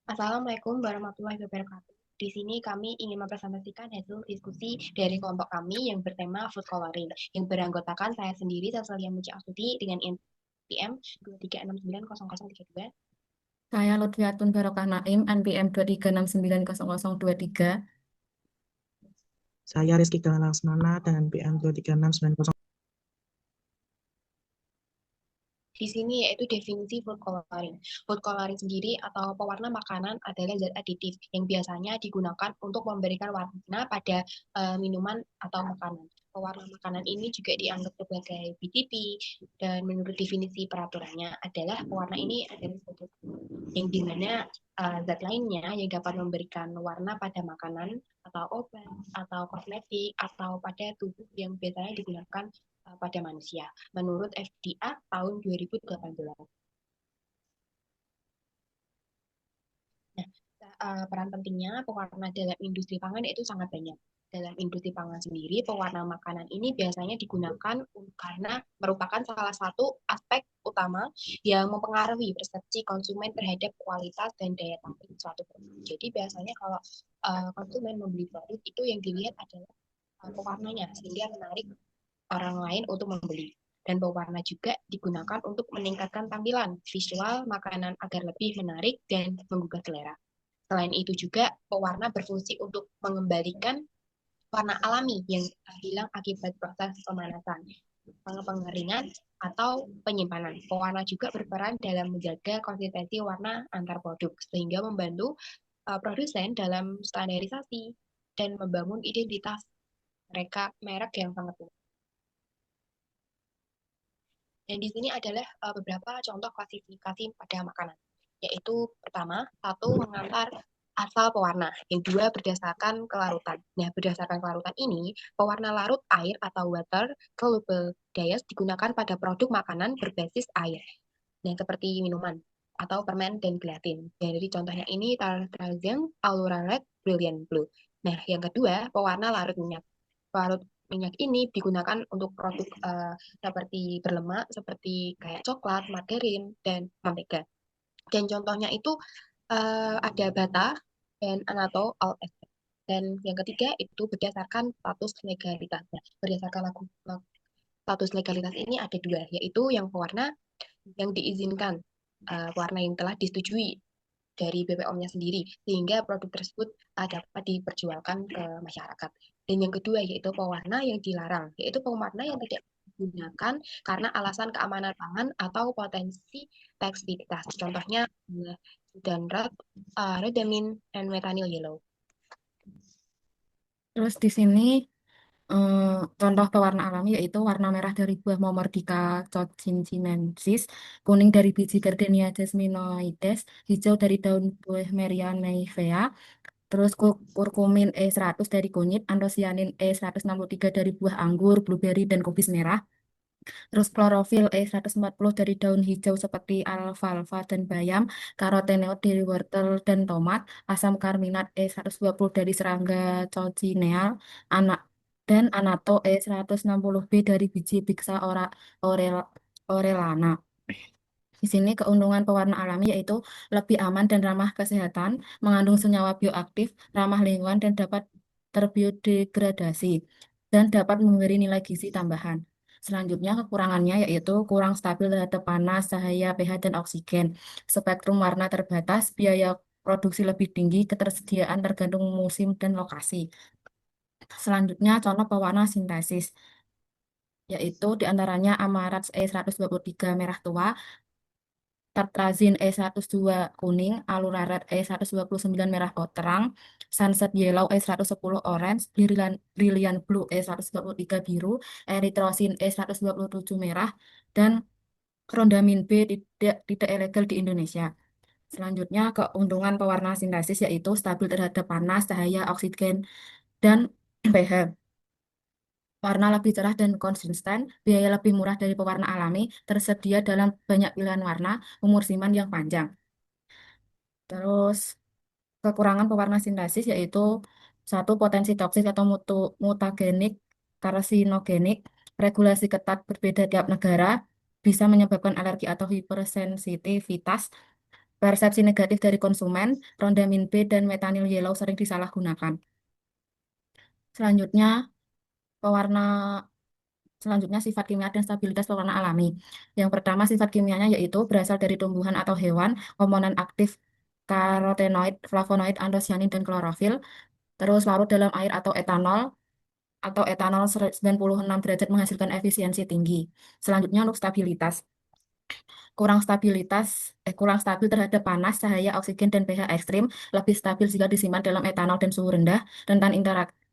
Assalamualaikum warahmatullahi wabarakatuh. Di sini kami ingin mempresentasikan hasil diskusi dari kelompok kami yang bertema food coloring, yang beranggotakan saya sendiri, Saslia Muci Astuti, dengan NPM 236900032. Saya Lutfiatun Barokah Naim, NPM 236900023. Saya Rizky Laksmana dengan PM 23690. Di sini yaitu definisi food coloring. Food coloring sendiri atau pewarna makanan adalah zat aditif yang biasanya digunakan untuk memberikan warna pada minuman atau makanan. Pewarna makanan ini juga dianggap sebagai BTP dan menurut definisi peraturannya adalah pewarna ini adalah suatu yang dimana zat lainnya yang dapat memberikan warna pada makanan atau obat atau kosmetik atau pada tubuh yang biasanya digunakan pada manusia menurut FDA tahun 2018. Nah, peran pentingnya pewarna dalam industri pangan itu sangat banyak. Dalam industri pangan sendiri, pewarna makanan ini biasanya digunakan karena merupakan salah satu aspek utama yang mempengaruhi persepsi konsumen terhadap kualitas dan daya tarik suatu produk. Jadi biasanya kalau konsumen membeli produk itu yang dilihat adalah pewarnanya sehingga menarik orang lain untuk membeli. Dan pewarna juga digunakan untuk meningkatkan tampilan visual makanan agar lebih menarik dan menggugah selera. Selain itu juga pewarna berfungsi untuk mengembalikan warna alami yang hilang akibat proses pemanasan, pengeringan, atau penyimpanan. Pewarna juga berperan dalam menjaga konsistensi warna antar produk, sehingga membantu produsen dalam standarisasi dan membangun identitas mereka merek yang sangat kuat. Dan di sini adalah beberapa contoh klasifikasi pada makanan, yaitu pertama, satu mengantar asal pewarna, yang dua berdasarkan kelarutan. Nah, berdasarkan kelarutan ini, pewarna larut air atau water soluble dyes digunakan pada produk makanan berbasis air. Nah, seperti minuman atau permen dan gelatin. Jadi contohnya ini Tartrazine, Allura Red, Brilliant Blue. Nah, yang kedua, pewarna larut minyak. Larut minyak ini digunakan untuk produk seperti berlemak, seperti kayak coklat, margarin, dan mentega. Dan contohnya itu ada bata dan anato all ester. Dan yang ketiga itu berdasarkan status legalitasnya. Berdasarkan status legalitas ini ada dua, yaitu yang pewarna yang diizinkan, warna yang telah disetujui dari BPOM-nya sendiri, sehingga produk tersebut dapat diperjualkan ke masyarakat. Dan yang kedua yaitu pewarna yang dilarang, yaitu pewarna yang tidak digunakan karena alasan keamanan pangan atau potensi toksisitas. Contohnya dan red, rhodamine, and methyl yellow. Terus di sini eh, contoh pewarna alami yaitu warna merah dari buah Momordica cochinchines, kuning dari biji Gardenia jasminoides, hijau dari daun buah Meria neivea, terus kurkumin E100 dari kunyit, antosianin E163 dari buah anggur, blueberry, dan kubis merah. Terus klorofil E140 dari daun hijau seperti alfalfa dan bayam, karotenoid dari wortel dan tomat, asam karminat E120 dari serangga cochineal, anak dan anato E160B dari biji Bixa orelana. Di sini keuntungan pewarna alami yaitu lebih aman dan ramah kesehatan, mengandung senyawa bioaktif, ramah lingkungan dan dapat terbiodegradasi dan dapat memberi nilai gizi tambahan. Selanjutnya kekurangannya yaitu kurang stabil terhadap panas, cahaya, pH, dan oksigen. Spektrum warna terbatas, biaya produksi lebih tinggi, ketersediaan tergantung musim dan lokasi. Selanjutnya contoh pewarna sintesis yaitu diantaranya Amarants E123 merah tua, Tartrazine E102 kuning, Allura Red E129 merah terang, Sunset Yellow E110 orange, Brilliant Blue E123 biru, Erythrocin E127 merah, dan Rhondamin B tidak ilegal di Indonesia. Selanjutnya, keuntungan pewarna sintesis yaitu stabil terhadap panas, cahaya, oksigen, dan pH. Warna lebih cerah dan konsisten, biaya lebih murah dari pewarna alami, tersedia dalam banyak pilihan warna, umur simpan yang panjang. Terus kekurangan pewarna sintesis yaitu satu potensi toksik atau mutagenik, karsinogenik, regulasi ketat berbeda tiap negara, bisa menyebabkan alergi atau hipersensitivitas, Persepsi negatif dari konsumen, rondamin B dan metanyl yellow sering disalahgunakan. Selanjutnya, pewarna Selanjutnya, sifat kimia dan stabilitas pewarna alami. Yang pertama, sifat kimianya yaitu berasal dari tumbuhan atau hewan, komponen aktif karotenoid, flavonoid, antosianin, dan klorofil, terus larut dalam air atau etanol 96 derajat menghasilkan efisiensi tinggi. Selanjutnya, untuk stabilitas. Kurang stabil terhadap panas, cahaya, oksigen, dan pH ekstrim, lebih stabil jika disimpan dalam etanol dan suhu rendah, rentan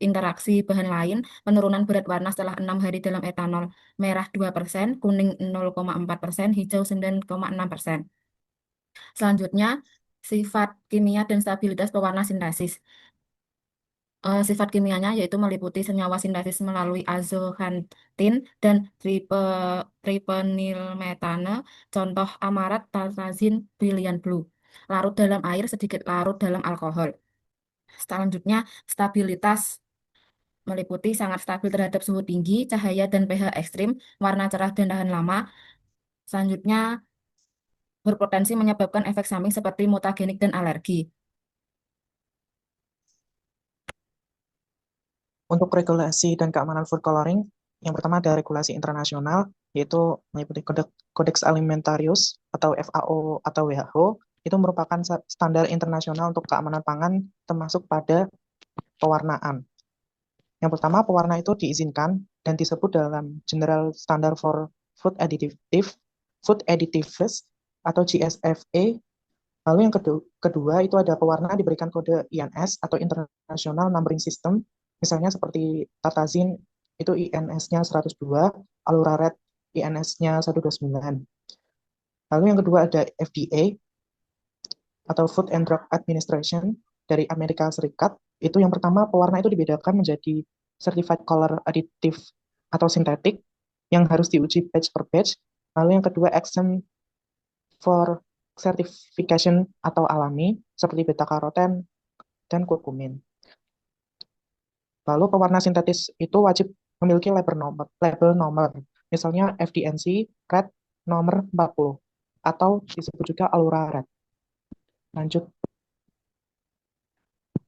interaksi bahan lain, penurunan berat warna setelah 6 hari dalam etanol, merah 2%, kuning 0,4%, hijau 9,6%. Selanjutnya, sifat kimia dan stabilitas pewarna sintesis. Sifat kimianya yaitu meliputi senyawa sintesis melalui azoxantin dan tripenylmetane, contoh amarat, tartrazin, brilliant blue. Larut dalam air, sedikit larut dalam alkohol. Selanjutnya, stabilitas meliputi sangat stabil terhadap suhu tinggi, cahaya, dan pH ekstrim, warna cerah dan tahan lama. Selanjutnya, berpotensi menyebabkan efek samping seperti mutagenik dan alergi. Untuk regulasi dan keamanan food coloring, yang pertama ada regulasi internasional, yaitu meliputi Codex Alimentarius atau FAO atau WHO, itu merupakan standar internasional untuk keamanan pangan termasuk pada pewarnaan. Yang pertama, pewarna itu diizinkan dan disebut dalam General Standard for Food Additives atau GSFA. Lalu yang kedua itu ada pewarna diberikan kode INS atau International Numbering System, misalnya seperti Tartazin itu INS-nya 102, Allura Red INS-nya 129. Lalu yang kedua ada FDA atau Food and Drug Administration dari Amerika Serikat. Itu yang pertama, pewarna itu dibedakan menjadi certified color additive atau sintetik yang harus diuji batch per batch. Lalu yang kedua, exempt for certification atau alami seperti beta karoten dan kurkumin. Lalu pewarna sintetis itu wajib memiliki label nomor. Misalnya FDNC Red nomor 40 atau disebut juga Allura Red. Lanjut.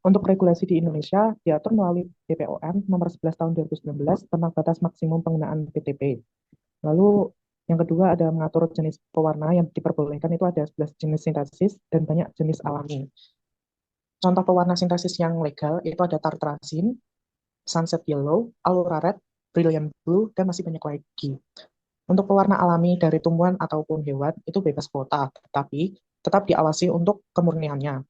Untuk regulasi di Indonesia diatur melalui BPOM nomor 11 tahun 2019 tentang batas maksimum penggunaan PTP. Lalu yang kedua ada mengatur jenis pewarna yang diperbolehkan itu ada 11 jenis sintesis dan banyak jenis alami. Contoh pewarna sintesis yang legal itu ada tartrazin, sunset yellow, allura red, brilliant blue, dan masih banyak lagi. Untuk pewarna alami dari tumbuhan ataupun hewan itu bebas kuota, tapi tetap diawasi untuk kemurniannya.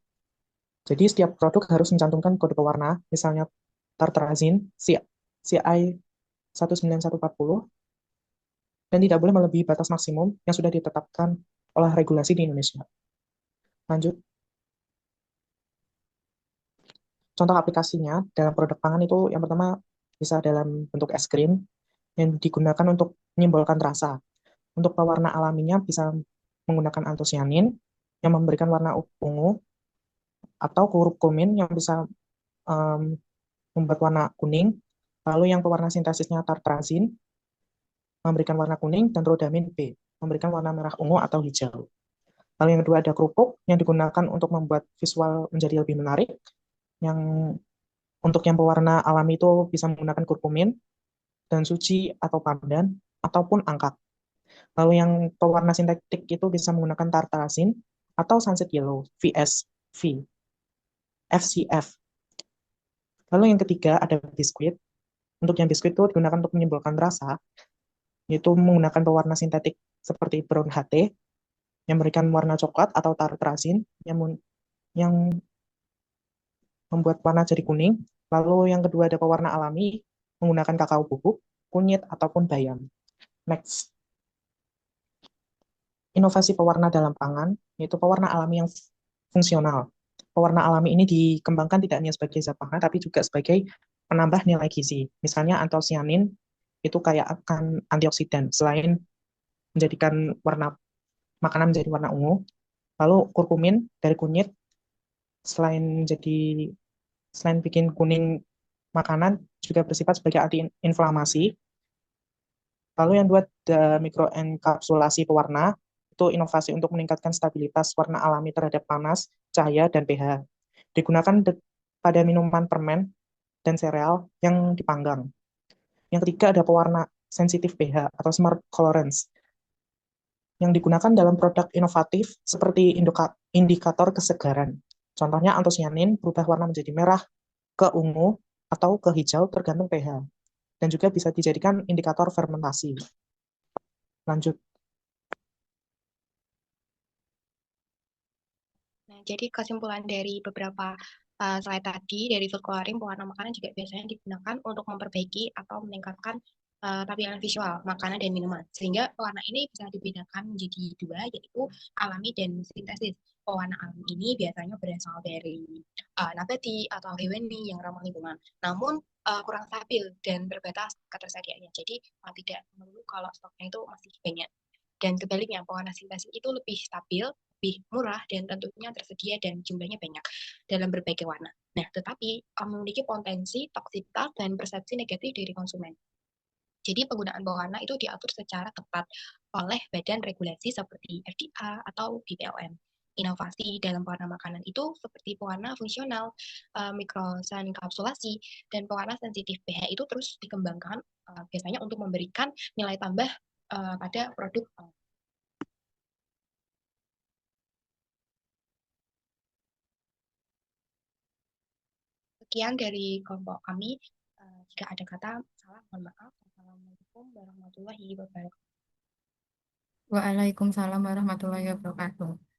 Jadi setiap produk harus mencantumkan kode pewarna, misalnya tartrazin, CI 19140, dan tidak boleh melebihi batas maksimum yang sudah ditetapkan oleh regulasi di Indonesia. Lanjut. Contoh aplikasinya dalam produk pangan itu yang pertama bisa dalam bentuk es krim yang digunakan untuk menyimbolkan rasa. Untuk pewarna alaminya bisa menggunakan antosianin yang memberikan warna ungu atau kurkumin yang bisa membuat warna kuning. Lalu yang pewarna sintesisnya tartrazin memberikan warna kuning dan rodamin B memberikan warna merah ungu atau hijau. Lalu yang kedua ada kerupuk yang digunakan untuk membuat visual menjadi lebih menarik. Yang untuk yang pewarna alami itu bisa menggunakan kurkumin dan suci atau pandan ataupun angkat. Lalu yang pewarna sintetik itu bisa menggunakan tartrazin atau sunset yellow, VSV, FCF. Lalu yang ketiga ada biskuit. Untuk yang biskuit itu digunakan untuk menyimbolkan rasa, yaitu menggunakan pewarna sintetik seperti brown HT yang memberikan warna coklat atau tartrazin yang membuat warna jadi kuning. Lalu yang kedua ada pewarna alami menggunakan kakao bubuk, kunyit ataupun bayam. Next. Inovasi pewarna dalam pangan, yaitu pewarna alami yang fungsional. Pewarna alami ini dikembangkan tidak hanya sebagai zat pangan, tapi juga sebagai penambah nilai gizi. Misalnya antosianin itu kayak akan antioksidan, selain menjadikan warna makanan menjadi warna ungu. Lalu kurkumin dari kunyit, selain bikin kuning makanan, juga bersifat sebagai antiinflamasi. Lalu yang kedua ada mikroenkapsulasi pewarna, itu inovasi untuk meningkatkan stabilitas warna alami terhadap panas, cahaya, dan pH. Digunakan pada minuman permen dan sereal yang dipanggang. Yang ketiga ada pewarna sensitif pH atau smart colorants yang digunakan dalam produk inovatif seperti indikator kesegaran. Contohnya antosianin berubah warna menjadi merah ke ungu atau ke hijau tergantung pH. Dan juga bisa dijadikan indikator fermentasi. Lanjut. Nah, jadi kesimpulan dari beberapa slide tadi, dari food coloring, pewarna makanan juga biasanya digunakan untuk memperbaiki atau meningkatkan tampilan visual makanan dan minuman. Sehingga pewarna ini bisa dibedakan menjadi dua, yaitu alami dan sintesis. Pewarna alami ini biasanya berasal dari nabati atau hewani yang ramah lingkungan. Namun kurang stabil dan terbatas ketersediaannya. Jadi tidak melulu kalau stoknya itu masih banyak. Dan sebaliknya, pewarna sintesis itu lebih stabil, lebih murah, dan tentunya tersedia dan jumlahnya banyak dalam berbagai warna. Nah, tetapi memiliki potensi toksikitas dan persepsi negatif dari konsumen. Jadi penggunaan pewarna itu diatur secara ketat oleh badan regulasi seperti FDA atau BPOM. Inovasi dalam pewarna makanan itu seperti pewarna fungsional, mikrosan kapsulasi, dan pewarna sensitif pH itu terus dikembangkan biasanya untuk memberikan nilai tambah pada produk. Sekian dari kelompok kami. Jika ada kata salah, mohon maaf. Assalamualaikum warahmatullahi wabarakatuh. Waalaikumsalam warahmatullahi wabarakatuh.